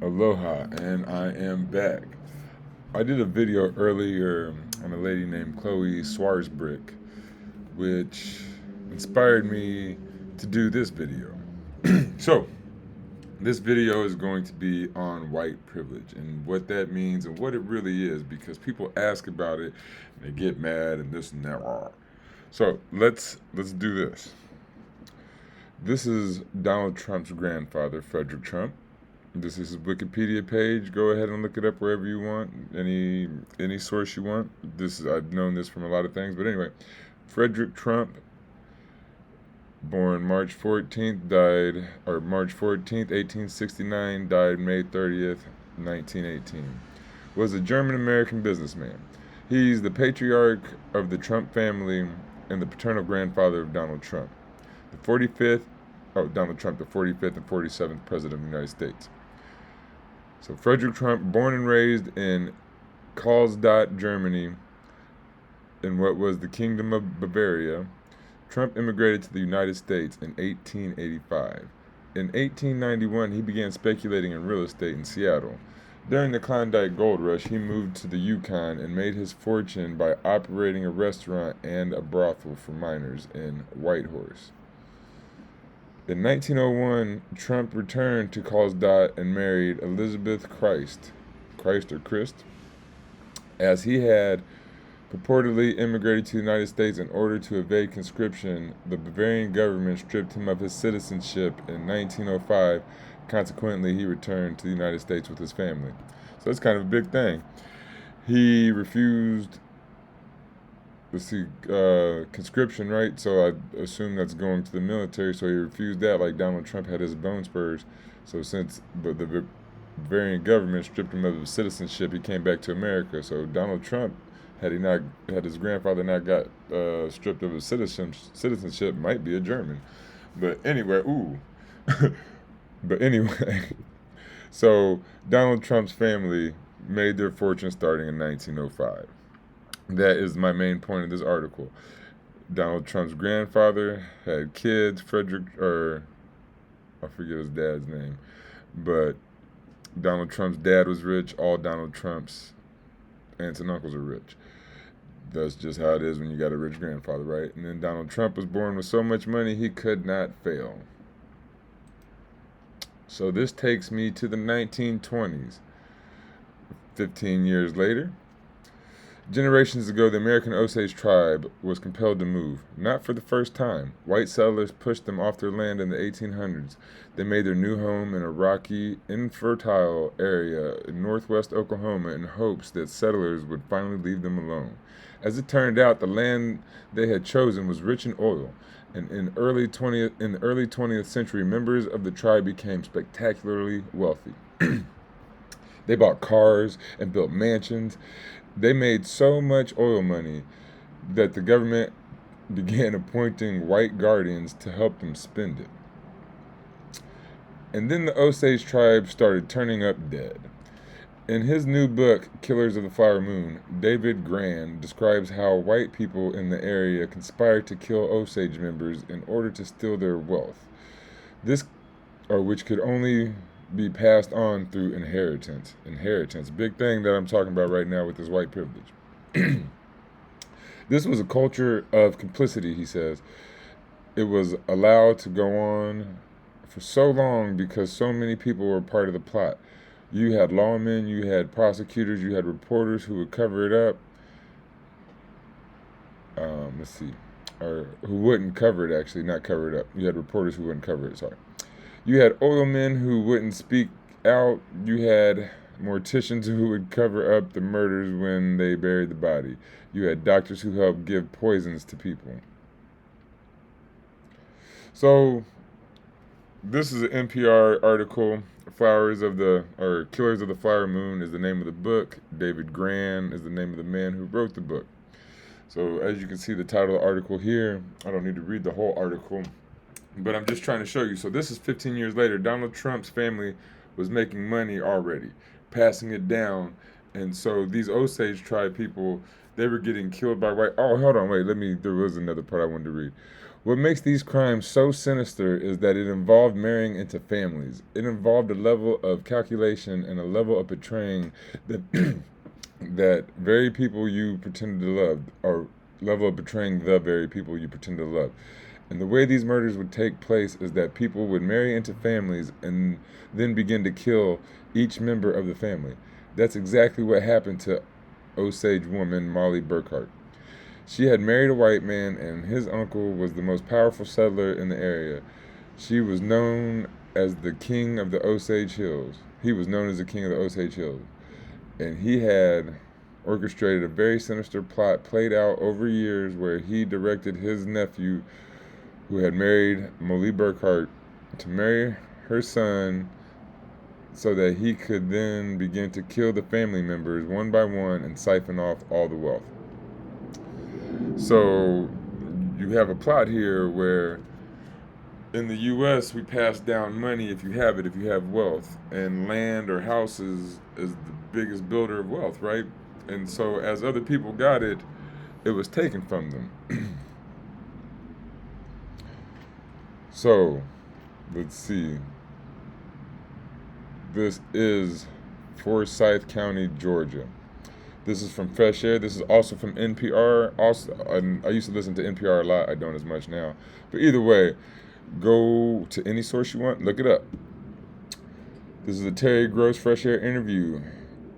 Aloha, and I am back. I did a video earlier on a lady named Chloe Swarsbrick, which inspired me to do this video. So, this video is going to be on white privilege and what that means and what it really is because people ask about it and they get mad and this and that. So, let's do this. This is Donald Trump's grandfather, Frederick Trump. This is his Wikipedia page. Go ahead and look it up wherever you want, any source you want. I've known this from a lot of things, but anyway, Frederick Trump, born March 14th, 1869, died May 30th, 1918, was a German American businessman. He's the patriarch of the Trump family and the paternal grandfather of Donald Trump, the 45th, Donald Trump, the 45th and 47th President of the United States. So Frederick Trump, born and raised in Karlstadt, Germany, in what was the Kingdom of Bavaria, Trump immigrated to the United States in 1885. In 1891, he began speculating in real estate in Seattle. During the Klondike Gold Rush, he moved to the Yukon and made his fortune by operating a restaurant and a brothel for minors in Whitehorse. In 1901, Trump returned to Karlstadt and married Elizabeth Christ, as he had purportedly immigrated to the United States in order to evade conscription. The Bavarian government stripped him of his citizenship in 1905. Consequently, he returned to the United States with his family. So that's kind of a big thing. He refused conscription, right? So I assume that's going to the military. So he refused that, like Donald Trump had his bone spurs. So since the Bavarian government stripped him of his citizenship, he came back to America. So Donald Trump, had his grandfather not got stripped of his citizenship, might be a German. But anyway, so Donald Trump's family made their fortune starting in 1905. That is my main point of this article. Donald Trump's grandfather had kids. I forget his dad's name, but Donald Trump's dad was rich. All Donald Trump's aunts and uncles are rich. That's just how it is when you got a rich grandfather, right? And then Donald Trump was born with so much money he could not fail. So this takes me to the 1920s. 15 years later, generations ago, the American Osage tribe was compelled to move. Not for the first time. White settlers pushed them off their land in the 1800s. They made their new home in a rocky, infertile area in northwest Oklahoma in hopes that settlers would finally leave them alone. As it turned out, the land they had chosen was rich in oil, and in the early 20th century, members of the tribe became spectacularly wealthy. They bought cars and built mansions. They made so much oil money that the government began appointing white guardians to help them spend it. And then the Osage tribe started turning up dead. In his new book, Killers of the Flower Moon, David Grann describes how white people in the area conspired to kill Osage members in order to steal their wealth. Which could only be passed on through inheritance. Big thing that I'm talking about right now with this white privilege. This was a culture of complicity, he says. It was allowed to go on for so long because so many people were part of the plot. You had lawmen, you had prosecutors, you had reporters who would cover it up. Or who wouldn't cover it, actually, not cover it up. You had reporters who wouldn't cover it, sorry. You had oil men who wouldn't speak out. You had morticians who would cover up the murders when they buried the body. You had doctors who helped give poisons to people. So, this is an NPR article. Killers of the Flower Moon is the name of the book. David Grann is the name of the man who wrote the book. So, as you can see, the title of the article here, I don't need to read the whole article, but I'm just trying to show you. So this is 15 years later. Donald Trump's family was making money already, passing it down. And so these Osage tribe people, they were getting killed by white. Oh, hold on, wait. There was another part I wanted to read. What makes these crimes so sinister is that it involved marrying into families. It involved a level of calculation and a level of betraying that that very people you pretended to love, or level of betraying the very people you pretend to love. And the way these murders would take place is that people would marry into families and then begin to kill each member of the family. That's exactly what happened to Osage woman Molly Burkhart. She had married a white man, and his uncle was the most powerful settler in the area. She was known as the king of the Osage Hills. He was known as the king of the Osage Hills. And he had orchestrated a very sinister plot played out over years where he directed his nephew, who had married Molly Burkhart, to marry her son so that he could then begin to kill the family members one by one and siphon off all the wealth. So you have a plot here where in the U.S. we pass down money if you have it, if you have wealth, and land or houses is the biggest builder of wealth, right? And so as other people got it, it was taken from them. So let's see. This is Forsyth County, Georgia. This is from Fresh Air. This is also from NPR. Also, I used to listen to NPR a lot. I don't as much now. But either way, go to any source you want. Look it up. This is a Terry Gross Fresh Air interview.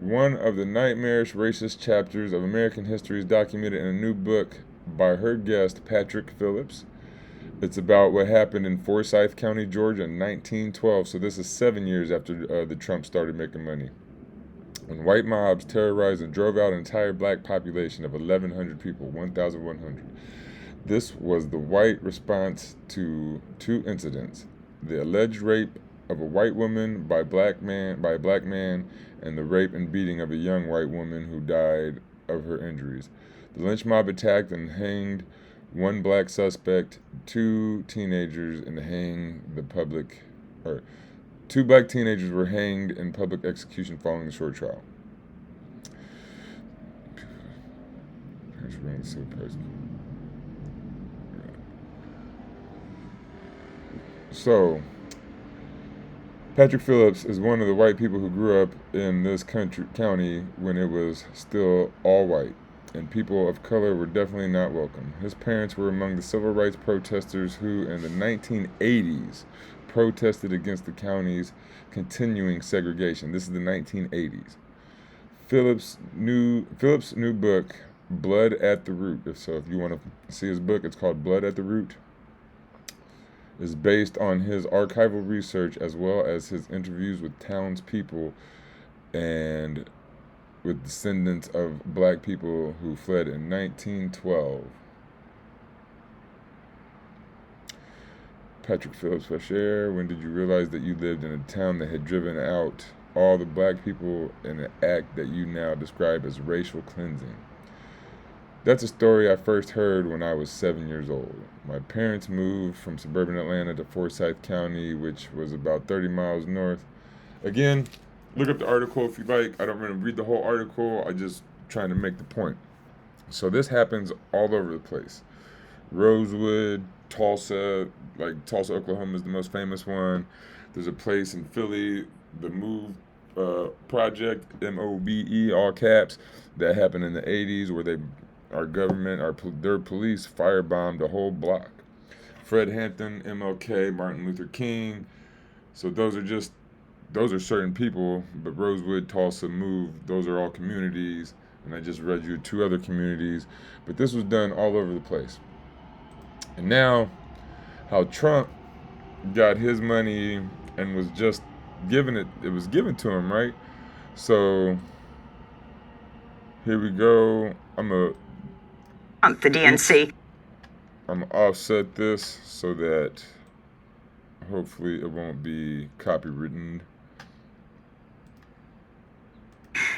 One of the nightmarish racist chapters of American history is documented in a new book by her guest, Patrick Phillips. It's about what happened in Forsyth County, Georgia in 1912. So this is 7 years after the Trump started making money, when white mobs terrorized and drove out an entire black population of 1,100 people, 1,100. This was the white response to two incidents: the alleged rape of a white woman by a black man, and the rape and beating of a young white woman who died of her injuries. The lynch mob attacked and hanged one black suspect, two black teenagers were hanged in public execution following the short trial. So, Patrick Phillips is one of the white people who grew up in this county when it was still all white, and people of color were definitely not welcome. His parents were among the civil rights protesters who, in the 1980s, protested against the county's continuing segregation. This is the 1980s. Phillips' new book, Blood at the Root. If you want to see his book, it's called Blood at the Root. Is based on his archival research as well as his interviews with townspeople and with descendants of black people who fled in 1912. Patrick Phillips, Fresh Air. When did you realize that you lived in a town that had driven out all the black people in an act that you now describe as racial cleansing? That's a story I first heard when I was 7 years old. My parents moved from suburban Atlanta to Forsyth County, which was about 30 miles north. Again, look up the article if you like. I don't want to read the whole article. I'm just trying to make the point. So this happens all over the place. Rosewood, Tulsa, like Tulsa, Oklahoma is the most famous one. There's a place in Philly, the Move Project, MOBE, all caps, that happened in the 80s where their police firebombed a whole block. Fred Hampton, MLK, Martin Luther King. So those are certain people, but Rosewood, Tulsa, Move, those are all communities. And I just read you two other communities. But this was done all over the place. And now, how Trump got his money and was just it was given to him, right? So, here we go. The DNC. I'm going to offset this so that hopefully it won't be copywritten.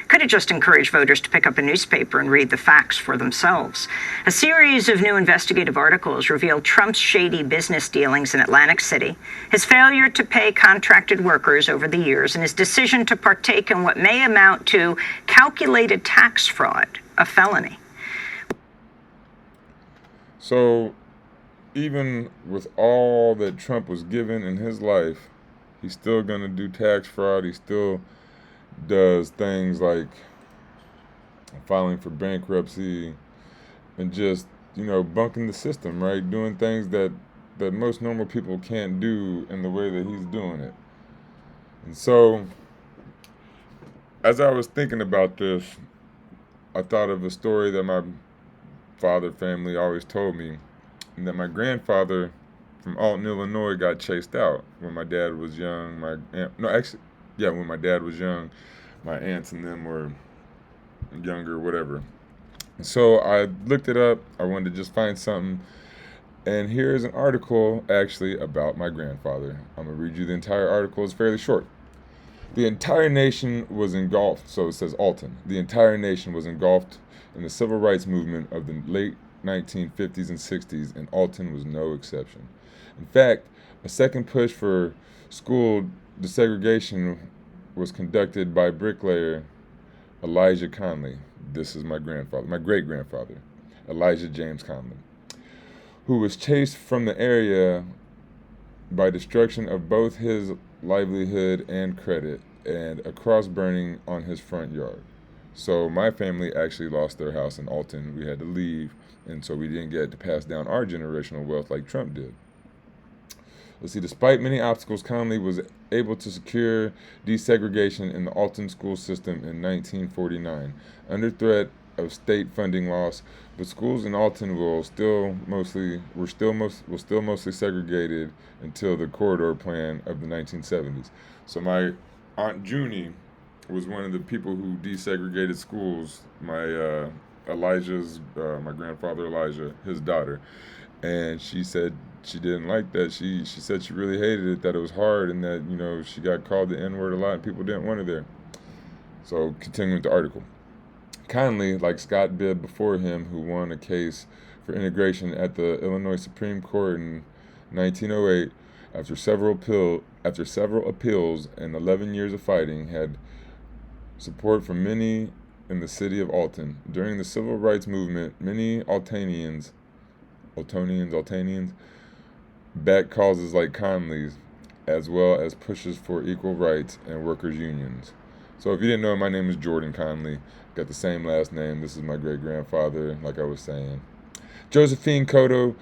Could it just encourage voters to pick up a newspaper and read the facts for themselves? A series of new investigative articles revealed Trump's shady business dealings in Atlantic City, his failure to pay contracted workers over the years, and his decision to partake in what may amount to calculated tax fraud, a felony. So, even with all that Trump was given in his life, he's still going to do tax fraud. He still does things like filing for bankruptcy and just, bunking the system, right? Doing things that most normal people can't do in the way that he's doing it. And so, as I was thinking about this, I thought of a story that my father family always told me, and that my grandfather from Alton, Illinois, got chased out when my dad was young. When my dad was young, my aunts and them were younger, whatever. So I looked it up. I wanted to just find something. And here's an article actually about my grandfather. I'm going to read you the entire article. It's fairly short. The entire nation was engulfed, so it says Alton. The entire nation was engulfed in the civil rights movement of the late 1950s and 60s, and Alton was no exception. In fact, a second push for school desegregation was conducted by bricklayer Elijah Conley. This is my great-grandfather, Elijah James Conley, who was chased from the area by destruction of both his livelihood and credit, and a cross burning on his front yard. So my family actually lost their house in Alton. We had to leave, and so we didn't get to pass down our generational wealth like Trump did. Let's see, despite many obstacles, Conley was able to secure desegregation in the Alton school system in 1949, under threat of state funding loss, but schools in Alton were still mostly segregated until the corridor plan of the 1970s. So my Aunt Junie was one of the people who desegregated schools. My grandfather Elijah, his daughter, and she said she didn't like that. She said she really hated it, that it was hard, and that she got called the N-word a lot, and people didn't want her there. So continuing with the article. Conley, like Scott Bibb before him, who won a case for integration at the Illinois Supreme Court in 1908, after several appeals and 11 years of fighting, had support from many in the city of Alton. During the civil rights movement, many Altonians backed causes like Conley's, as well as pushes for equal rights and workers' unions. So if you didn't know, my name is Jordan Conley. Got the same last name. This is my great-grandfather, like I was saying. Josephine Cotto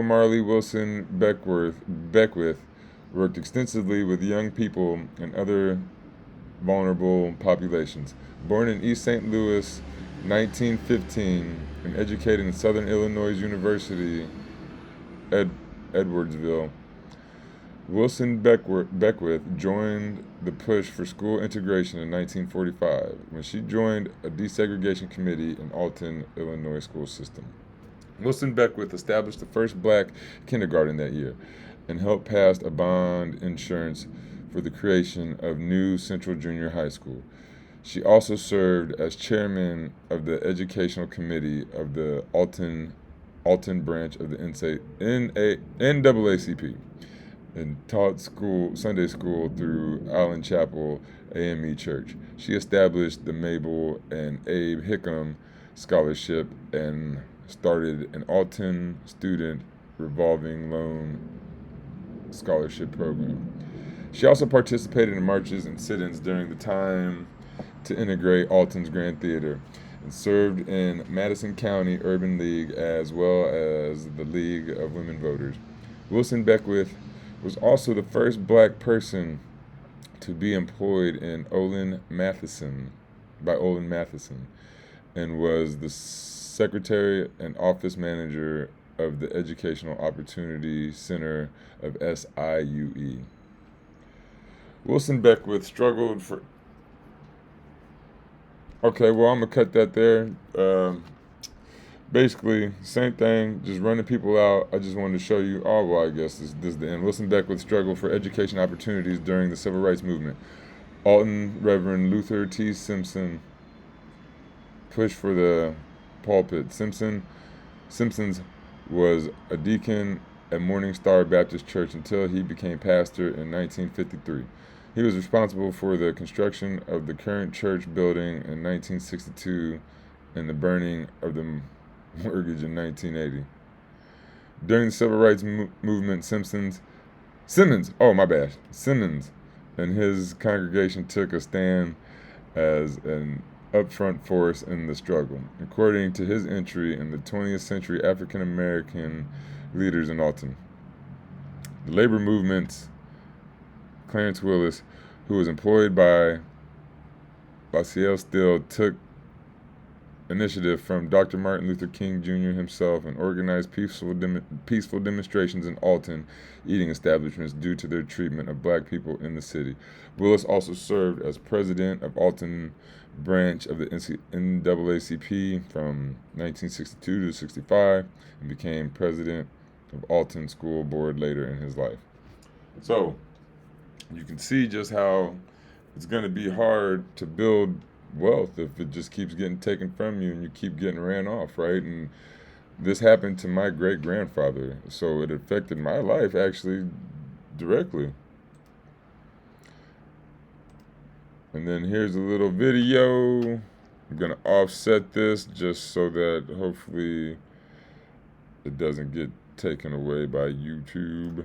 Marley Wilson Beckwith worked extensively with young people and other vulnerable populations. Born in East St. Louis, 1915, and educated in Southern Illinois University, Edwardsville, Wilson Beckwith joined the push for school integration in 1945 when she joined a desegregation committee in Alton, Illinois school system. Wilson Beckwith established the first black kindergarten that year and helped pass a bond insurance for the creation of new Central Junior High School. She also served as chairman of the educational committee of the Alton branch of the NAACP, and taught Sunday school through Allen Chapel AME Church. She established the Mabel and Abe Hickam Scholarship and started an Alton student revolving loan scholarship program. She also participated in marches and sit-ins during the time to integrate Alton's Grand Theater, and served in Madison County Urban League as well as the League of Women Voters. Wilson Beckwith was also the first black person to be employed in Olin Matheson, and was the secretary and office manager of the Educational Opportunity Center of SIUE. Wilson Beckwith struggled for... Okay, well, I'm going to cut that there. Basically, same thing, just running people out. I just wanted to show you, I guess this is the end. Wilson Beckwith struggled for education opportunities during the Civil Rights Movement. Alton Reverend Luther T. Simpson pushed for the pulpit. Simpson's was a deacon at Morning Star Baptist Church until he became pastor in 1953. He was responsible for the construction of the current church building in 1962 and the burning of the mortgage in 1980. During the civil rights movement, Simmons, oh my bad, Simmons and his congregation took a stand as an upfront force in the struggle. According to his entry in the 20th century African American leaders in Alton, the labor movement's Clarence Willis, who was employed by LaSalle Still, took initiative from Dr. Martin Luther King Jr. himself and organized peaceful demonstrations in Alton eating establishments due to their treatment of black people in the city. Willis also served as president of Alton branch of the NAACP from 1962 to 65 and became president of Alton School Board later in his life. So you can see just how it's going to be hard to build wealth if it just keeps getting taken from you and you keep getting ran off, right? And this happened to my great grandfather, so it affected my life actually directly. And then here's a little video. I'm gonna offset this just so that hopefully it doesn't get taken away by YouTube.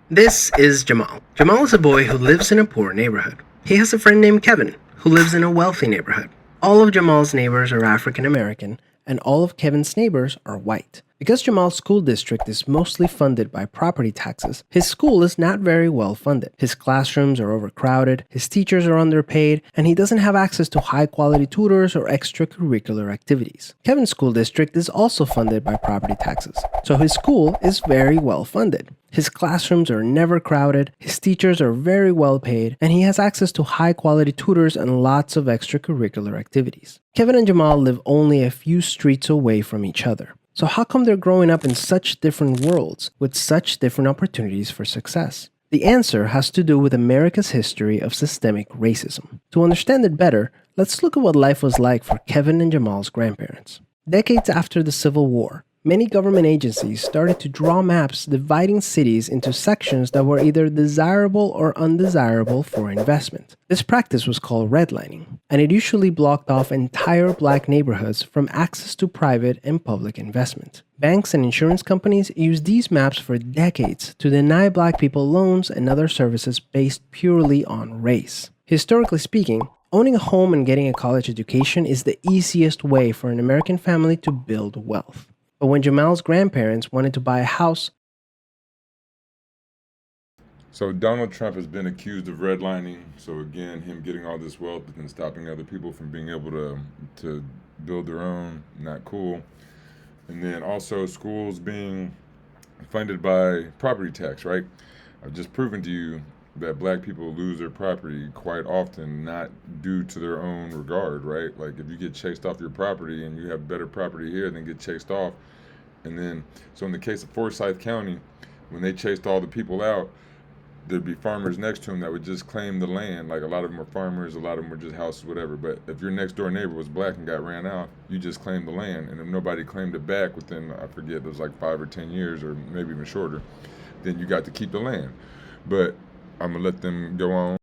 This is Jamal. Jamal is a boy who lives in a poor neighborhood. He has a friend named Kevin, who lives in a wealthy neighborhood. All of Jamal's neighbors are African American, and all of Kevin's neighbors are white. Because Jamal's school district is mostly funded by property taxes, his school is not very well funded. His classrooms are overcrowded, his teachers are underpaid, and he doesn't have access to high-quality tutors or extracurricular activities. Kevin's school district is also funded by property taxes, so his school is very well funded. His classrooms are never crowded, his teachers are very well paid, and he has access to high-quality tutors and lots of extracurricular activities. Kevin and Jamal live only a few streets away from each other. So how come they're growing up in such different worlds with such different opportunities for success? The answer has to do with America's history of systemic racism. To understand it better, let's look at what life was like for Kevin and Jamal's grandparents. Decades after the Civil War, many government agencies started to draw maps dividing cities into sections that were either desirable or undesirable for investment. This practice was called redlining, and it usually blocked off entire black neighborhoods from access to private and public investment. Banks and insurance companies used these maps for decades to deny black people loans and other services based purely on race. Historically speaking, owning a home and getting a college education is the easiest way for an American family to build wealth. But when Jamal's grandparents wanted to buy a house... So Donald Trump has been accused of redlining. So again, him getting all this wealth but then stopping other people from being able to build their own, not cool. And then also schools being funded by property tax, right? I've just proven to you that black people lose their property quite often, not due to their own regard, right? Like if you get chased off your property and you have better property here, then get chased off. And then, so in the case of Forsyth County, when they chased all the people out, there'd be farmers next to them that would just claim the land. Like a lot of them were farmers, a lot of them were just houses, whatever. But if your next door neighbor was black and got ran out, you just claimed the land. And if nobody claimed it back within, I forget, it was like 5 or 10 years or maybe even shorter, then you got to keep the land. But I'm gonna let them go on.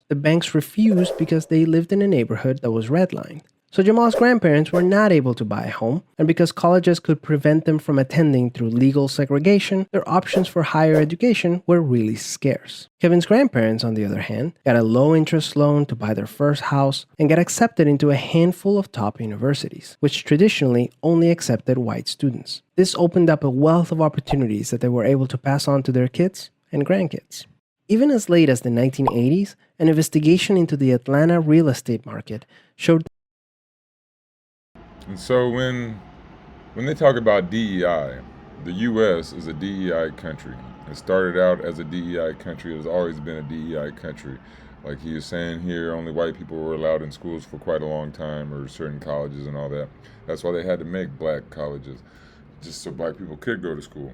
The banks refused because they lived in a neighborhood that was redlined. So Jamal's grandparents were not able to buy a home, and because colleges could prevent them from attending through legal segregation, their options for higher education were really scarce. Kevin's grandparents, on the other hand, got a low-interest loan to buy their first house and got accepted into a handful of top universities, which traditionally only accepted white students. This opened up a wealth of opportunities that they were able to pass on to their kids and grandkids. Even as late as the 1980s, an investigation into the Atlanta real estate market showed. And so when they talk about DEI, the U.S. is a DEI country. It started out as a DEI country. It has always been a DEI country. Like he is saying here, only white people were allowed in schools for quite a long time, or certain colleges and all that. That's why they had to make black colleges, just so black people could go to school.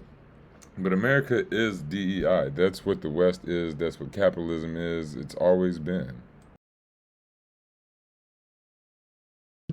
But America is DEI. That's what the West is. That's what capitalism is. It's always been.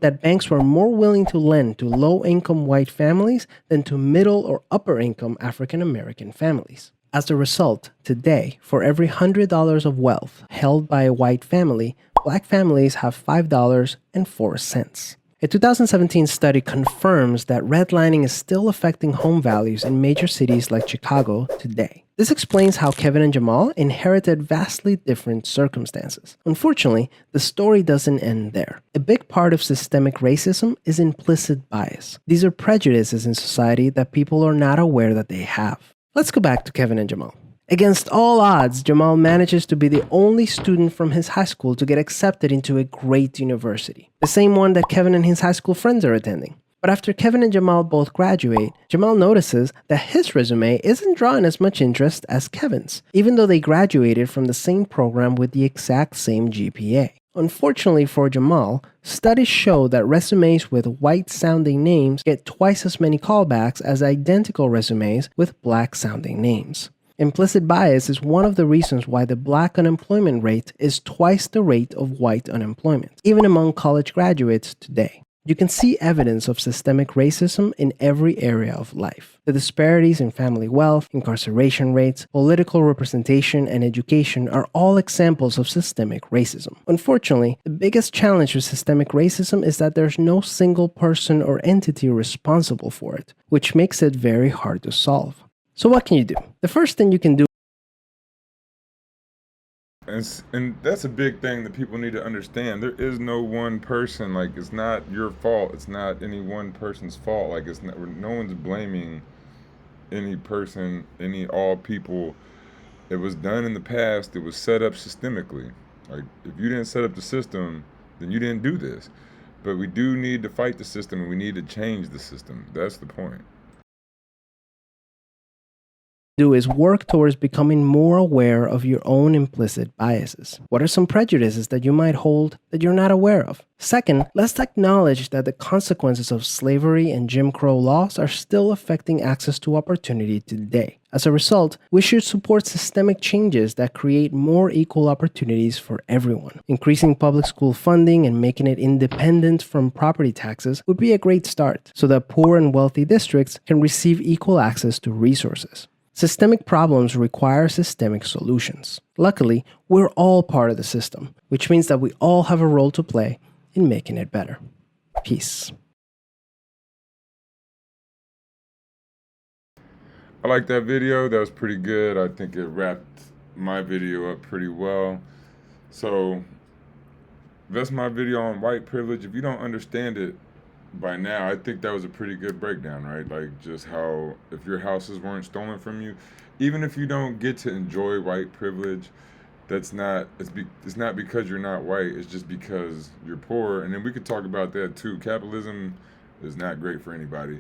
That banks were more willing to lend to low-income white families than to middle or upper-income African-American families. As a result, today, for every $100 of wealth held by a white family, black families have $5.04. A 2017 study confirms that redlining is still affecting home values in major cities like Chicago today. This explains how Kevin and Jamal inherited vastly different circumstances. Unfortunately, the story doesn't end there. A big part of systemic racism is implicit bias. These are prejudices in society that people are not aware that they have. Let's go back to Kevin and Jamal. Against all odds, Jamal manages to be the only student from his high school to get accepted into a great university, the same one that Kevin and his high school friends are attending. But after Kevin and Jamal both graduate, Jamal notices that his resume isn't drawing as much interest as Kevin's, even though they graduated from the same program with the exact same GPA. Unfortunately for Jamal, studies show that resumes with white-sounding names get twice as many callbacks as identical resumes with black-sounding names. Implicit bias is one of the reasons why the black unemployment rate is twice the rate of white unemployment, even among college graduates today. You can see evidence of systemic racism in every area of life. The disparities in family wealth, incarceration rates, political representation, and education are all examples of systemic racism. Unfortunately, the biggest challenge with systemic racism is that there's no single person or entity responsible for it, which makes it very hard to solve. So what can you do? The first thing you can do. And that's a big thing that people need to understand. There is no one person. Like, it's not your fault. It's not any one person's fault. Like, it's not, no one's blaming any person, all people. It was done in the past. It was set up systemically. Like, if you didn't set up the system, then you didn't do this. But we do need to fight the system, and we need to change the system. That's the point. Do is work towards becoming more aware of your own implicit biases. What are some prejudices that you might hold that you're not aware of? Second, let's acknowledge that the consequences of slavery and Jim Crow laws are still affecting access to opportunity today. As a result, we should support systemic changes that create more equal opportunities for everyone. Increasing public school funding and making it independent from property taxes would be a great start, so that poor and wealthy districts can receive equal access to resources. Systemic problems require systemic solutions. Luckily, we're all part of the system, which means that we all have a role to play in making it better. Peace. I like that video. That was pretty good. I think it wrapped my video up pretty well. So that's my video on white privilege. If you don't understand it by now, I think that was a pretty good breakdown, right? Like, just how if your houses weren't stolen from you, even if you don't get to enjoy white privilege, it's not because you're not white. It's just because you're poor. And then we could talk about that too. Capitalism is not great for anybody.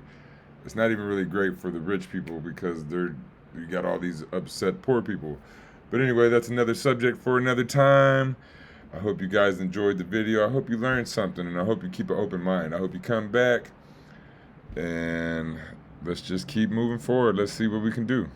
It's not even really great for the rich people because you got all these upset poor people. But anyway, that's another subject for another time. I hope you guys enjoyed the video. I hope you learned something, and I hope you keep an open mind. I hope you come back, and let's just keep moving forward. Let's see what we can do.